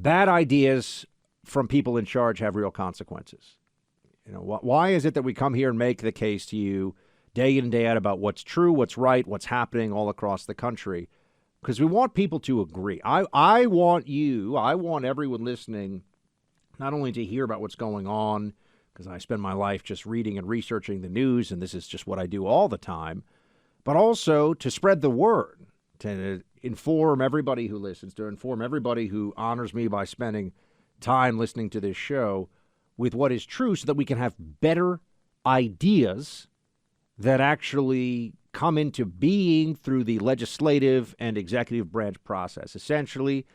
bad ideas from people in charge have real consequences. Why is it that we come here and make the case to you day in and day out about what's true, what's right, what's happening all across the country? Because we want people to agree. I want everyone listening not only to hear about what's going on, because I spend my life just reading and researching the news, and this is just what I do all the time, but also to spread the word, to inform everybody who listens, to inform everybody who honors me by spending time listening to this show with what is true so that we can have better ideas that actually come into being through the legislative and executive branch process, essentially.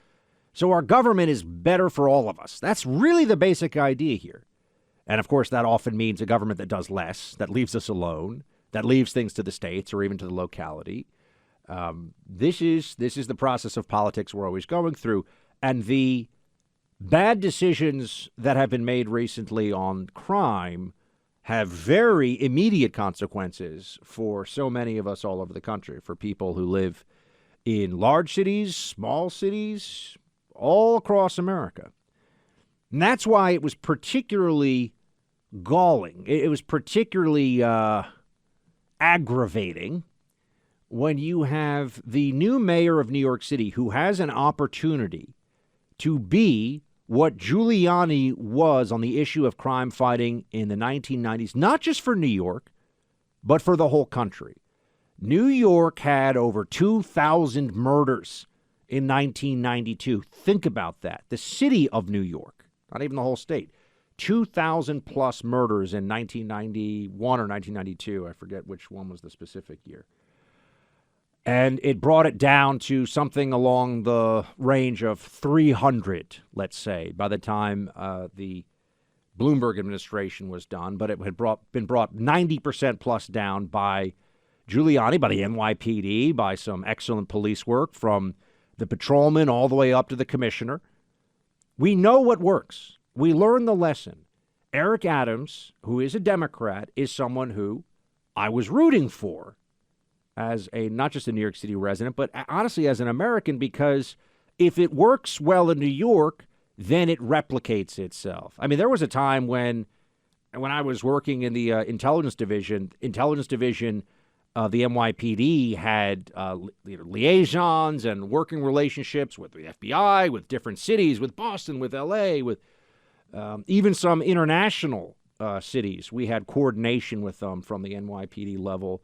So our government is better for all of us. That's really the basic idea here. And of course, that often means a government that does less, that leaves us alone, that leaves things to the states or even to the locality. This is the process of politics we're always going through. And the bad decisions that have been made recently on crime have very immediate consequences for so many of us all over the country, for people who live in large cities, small cities, all across America. And that's why it was particularly galling. It was particularly aggravating when you have the new mayor of New York City who has an opportunity to be what Giuliani was on the issue of crime fighting in the 1990s, not just for New York, but for the whole country. New York had over 2,000 murders in 1992. Think about that. The city of New York, not even the whole state, 2,000 plus murders in 1991 or 1992. I forget which one was the specific year. And it brought it down to something along the range of 300, let's say, by the time the Bloomberg administration was done. But it had been brought 90% plus down by Giuliani, by the NYPD, by some excellent police work from the patrolman all the way up to the commissioner. We know what works. We learned the lesson. Eric Adams, who is a Democrat, is someone who I was rooting for as not just a New York City resident, but honestly as an American, because if it works well in New York, then it replicates itself. I mean, there was a time when I was working in the intelligence division of the NYPD had liaisons and working relationships with the FBI, with different cities, with Boston, with L.A., with even some international cities. We had coordination with them from the NYPD level.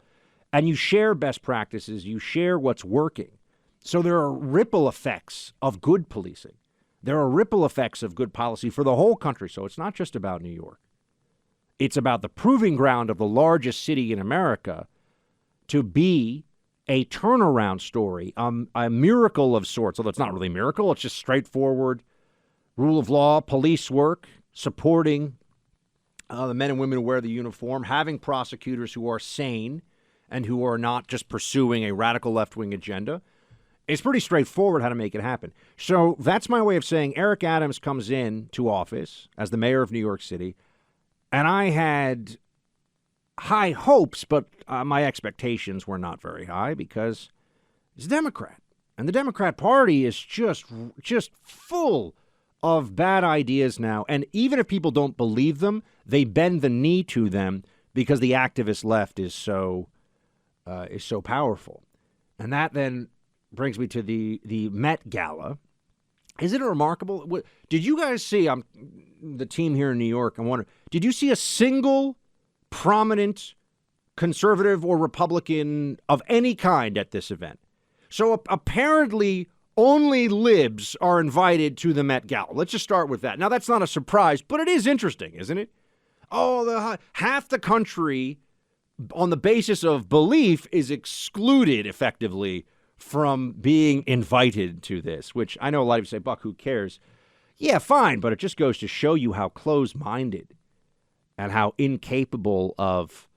And you share best practices, you share what's working. So there are ripple effects of good policing. There are ripple effects of good policy for the whole country. So it's not just about New York. It's about the proving ground of the largest city in America to be a turnaround story, a miracle of sorts. Although it's not really a miracle, it's just straightforward rule of law, police work, supporting the men and women who wear the uniform, having prosecutors who are sane and who are not just pursuing a radical left-wing agenda. It's pretty straightforward how to make it happen. So that's my way of saying Eric Adams comes in to office as the mayor of New York City, and I had high hopes, but my expectations were not very high because he's a Democrat. And the Democrat Party is just full of bad ideas now. And even if people don't believe them, they bend the knee to them because the activist left is so powerful. And that then brings me to the Met Gala. Isn't it remarkable? Did you guys see, the team here in New York, I wonder, did you see a single prominent conservative or Republican of any kind at this event? So apparently only libs are invited to the Met Gala. Let's just start with that. Now, that's not a surprise, but it is interesting, isn't it? Oh, half the country on the basis of belief is excluded effectively from being invited to this, which I know a lot of you say, Buck, who cares? Yeah, fine, but it just goes to show you how close-minded and how incapable of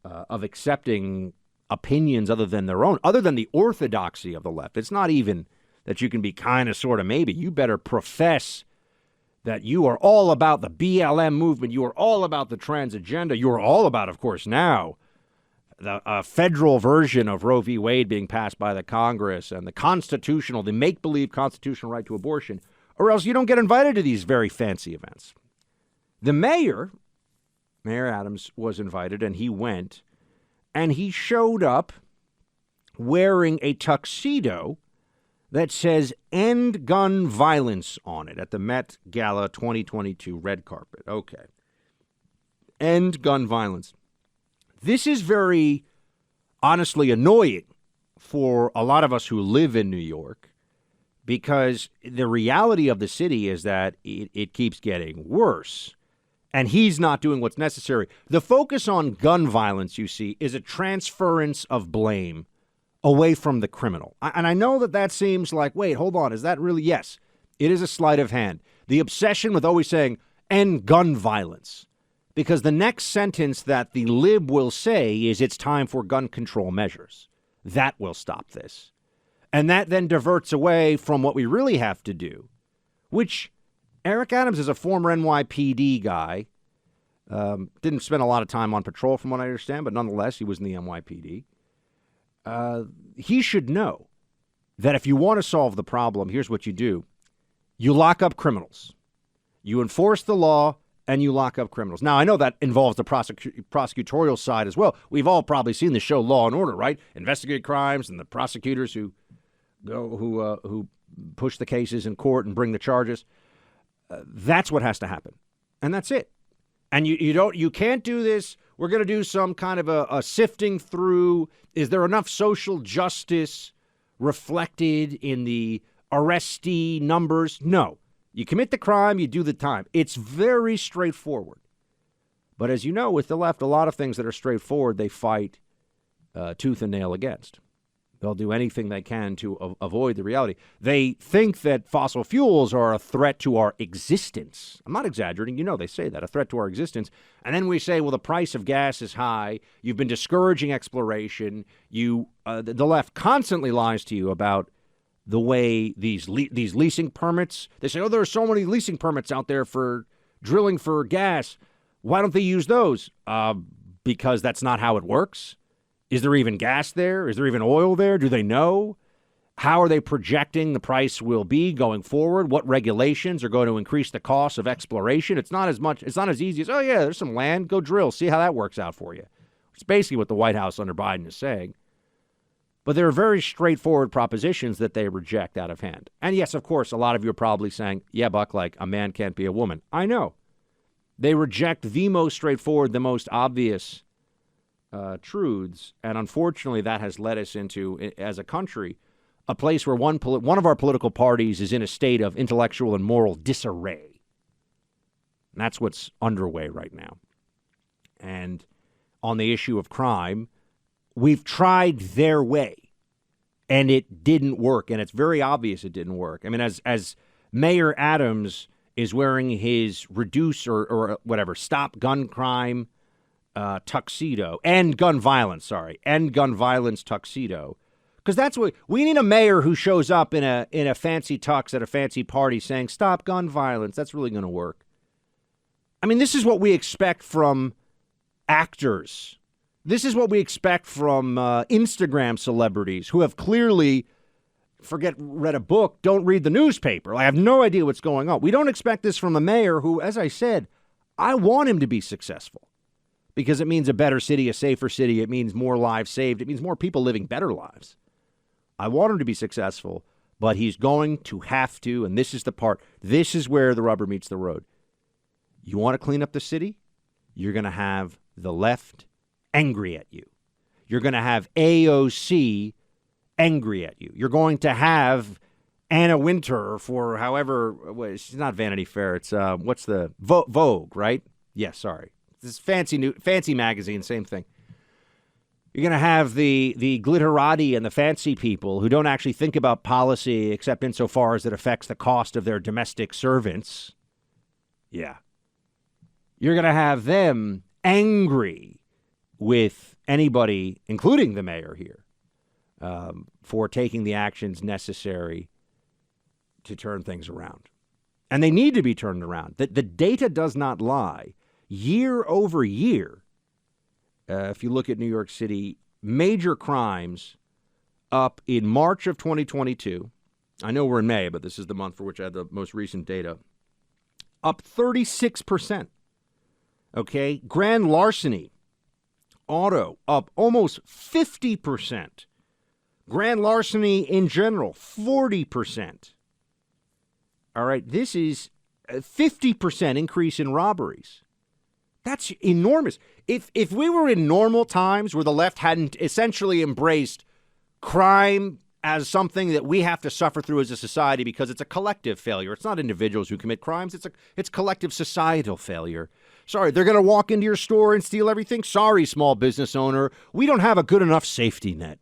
accepting opinions other than their own, other than the orthodoxy of the left. It's not even that you can be kind of, sort of, maybe. You better profess that you are all about the BLM movement. You are all about the trans agenda. You are all about, of course, now the federal version of Roe v. Wade being passed by the Congress and the make-believe constitutional right to abortion. or else you don't get invited to these very fancy events. The mayor, Mayor Adams, was invited, and he went, and he showed up wearing a tuxedo that says "End Gun Violence" on it at the Met Gala 2022 red carpet. Okay. End gun violence. This is very, honestly, annoying for a lot of us who live in New York, because the reality of the city is that it keeps getting worse, and he's not doing what's necessary. The focus on gun violence, you see, is a transference of blame away from the criminal. And I know that seems like, wait, hold on, is that really? Yes, it is a sleight of hand. The obsession with always saying, end gun violence, because the next sentence that the lib will say is it's time for gun control measures. That will stop this. And that then diverts away from what we really have to do, which Eric Adams is a former NYPD guy. Didn't spend a lot of time on patrol from what I understand, but nonetheless, he was in the NYPD. He should know that if you want to solve the problem, here's what you do. You lock up criminals. You enforce the law, and you lock up criminals. Now, I know that involves the prosecutorial side as well. We've all probably seen the show Law and Order, right? Investigate crimes and the prosecutors who push the cases in court and bring the charges. That's what has to happen, and that's it. And you can't do this. We're going to do some kind of a sifting through. Is there enough social justice reflected in the arrestee numbers? No. You commit the crime, you do the time. It's very straightforward. But as you know, with the left, a lot of things that are straightforward, they fight tooth and nail against. They'll do anything they can to avoid the reality. They think that fossil fuels are a threat to our existence. I'm not exaggerating. You know, they say that, a threat to our existence. And then we say, well, the price of gas is high. You've been discouraging exploration. The left constantly lies to you about the way these leasing permits. They say, oh, there are so many leasing permits out there for drilling for gas. Why don't they use those? Because that's not how it works. Is there even gas there? Is there even oil there? Do they know? How are they projecting the price will be going forward? What regulations are going to increase the cost of exploration? It's not as easy as, oh, yeah, there's some land. Go drill. See how that works out for you. It's basically what the White House under Biden is saying. But there are very straightforward propositions that they reject out of hand. And yes, of course, a lot of you are probably saying, yeah, Buck, like a man can't be a woman. I know. They reject the most straightforward, the most obvious truths. And unfortunately, that has led us into, as a country, a place where one of our political parties is in a state of intellectual and moral disarray. And that's what's underway right now. And on the issue of crime, we've tried their way, and it didn't work. And it's very obvious it didn't work. I mean, as Mayor Adams is wearing his reduce or whatever, stop gun crime tuxedo, end gun violence tuxedo. Because that's what we need, a mayor who shows up in a fancy tux at a fancy party saying, stop gun violence. That's really going to work. I mean, this is what we expect from actors. This is what we expect from Instagram celebrities who have clearly read a book, don't read the newspaper. I have no idea what's going on. We don't expect this from a mayor who, as I said, I want him to be successful because it means a better city, a safer city. It means more lives saved. It means more people living better lives. I want him to be successful, but he's going to have to, and this is the part, this is where the rubber meets the road. You want to clean up the city? You're going to have the left angry at you. You're going to have AOC angry at you. You're going to have Anna Wintour for however, she's not Vanity Fair. It's, what's the, Vogue, right? Yes, sorry. This fancy magazine, same thing. You're going to have the glitterati and the fancy people who don't actually think about policy except insofar as it affects the cost of their domestic servants. Yeah. You're going to have them angry with anybody, including the mayor here, for taking the actions necessary to turn things around. And they need to be turned around. The data does not lie. Year over year, if you look at New York City, major crimes up in March of 2022, I know we're in May, but this is the month for which I had the most recent data. Up 36%. Okay. Grand larceny, auto, up almost 50%. Grand larceny in general, 40%. All right. This is a 50% increase in robberies. That's enormous. If we were in normal times where the left hadn't essentially embraced crime as something that we have to suffer through as a society because it's a collective failure. It's not individuals who commit crimes. It's collective societal failure. Sorry, they're going to walk into your store and steal everything? Sorry, small business owner. We don't have a good enough safety net.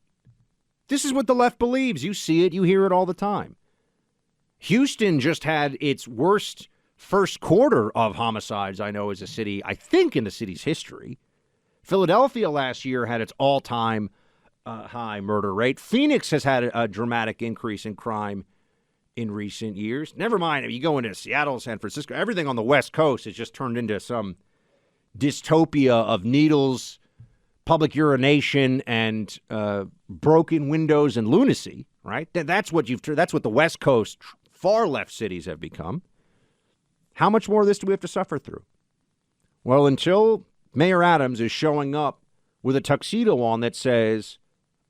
This is what the left believes. You see it. You hear it all the time. Houston just had its worst first quarter of homicides, I know, as a city, I think, in the city's history. Philadelphia last year had its all-time high murder rate. Phoenix has had a dramatic increase in crime in recent years. Never mind, if you go into Seattle, San Francisco, everything on the West Coast has just turned into some dystopia of needles, public urination, and broken windows and lunacy, right? That's what the West Coast far left cities have become. How much more of this do we have to suffer through? Well, until Mayor Adams is showing up with a tuxedo on that says,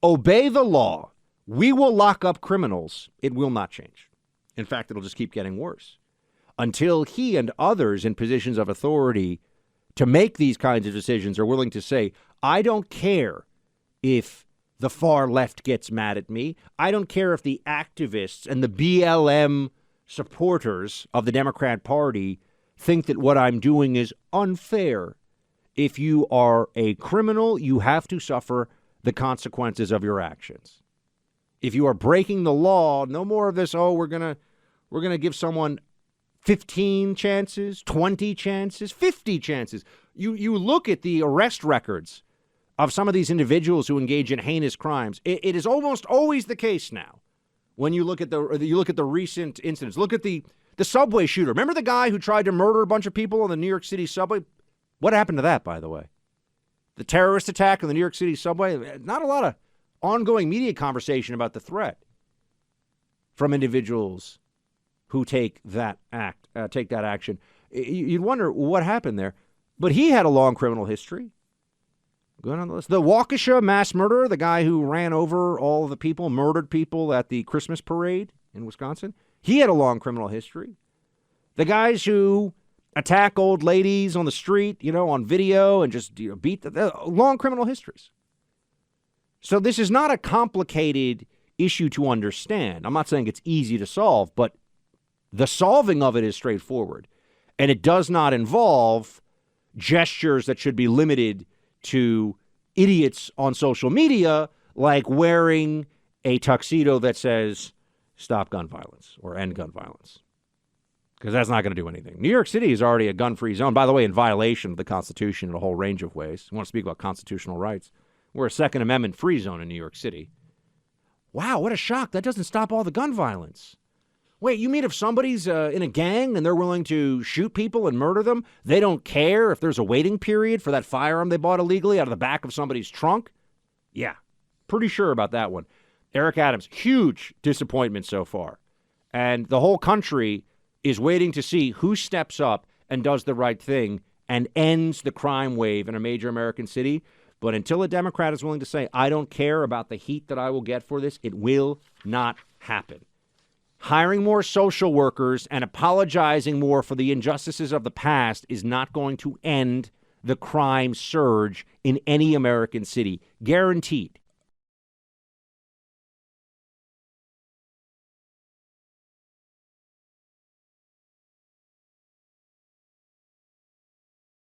obey the law, we will lock up criminals, it will not change. In fact, it'll just keep getting worse. Until he and others in positions of authority to make these kinds of decisions are willing to say, I don't care if the far left gets mad at me. I don't care if the activists and the BLM supporters of the Democrat Party think that what I'm doing is unfair. If you are a criminal, you have to suffer the consequences of your actions. If you are breaking the law, no more of this, we're going to give someone 15 chances, 20 chances, 50 chances. You look at the arrest records of some of these individuals who engage in heinous crimes. It is almost always the case now. When you look at the recent incidents, look at the subway shooter. Remember the guy who tried to murder a bunch of people on the New York City subway? What happened to that, by the way? The terrorist attack on the New York City subway? Not a lot of ongoing media conversation about the threat from individuals who take that action. You'd wonder what happened there. But he had a long criminal history. Good on the list. The Waukesha mass murderer, the guy who ran over all of the people, murdered people at the Christmas parade in Wisconsin, he had a long criminal history. The guys who attack old ladies on the street, on video and just beat them, long criminal histories. So this is not a complicated issue to understand. I'm not saying it's easy to solve, but the solving of it is straightforward. And it does not involve gestures that should be limited to idiots on social media, like wearing a tuxedo that says, stop gun violence or end gun violence. Because that's not going to do anything. New York City is already a gun-free zone, by the way, in violation of the Constitution in a whole range of ways. You want to speak about constitutional rights? We're a Second Amendment free zone in New York City. Wow, what a shock. That doesn't stop all the gun violence. Wait, you mean if somebody's in a gang and they're willing to shoot people and murder them, they don't care if there's a waiting period for that firearm they bought illegally out of the back of somebody's trunk? Yeah, pretty sure about that one. Eric Adams, huge disappointment so far. And the whole country is waiting to see who steps up and does the right thing and ends the crime wave in a major American city. But until a Democrat is willing to say, I don't care about the heat that I will get for this, it will not happen. Hiring more social workers and apologizing more for the injustices of the past is not going to end the crime surge in any American city. Guaranteed.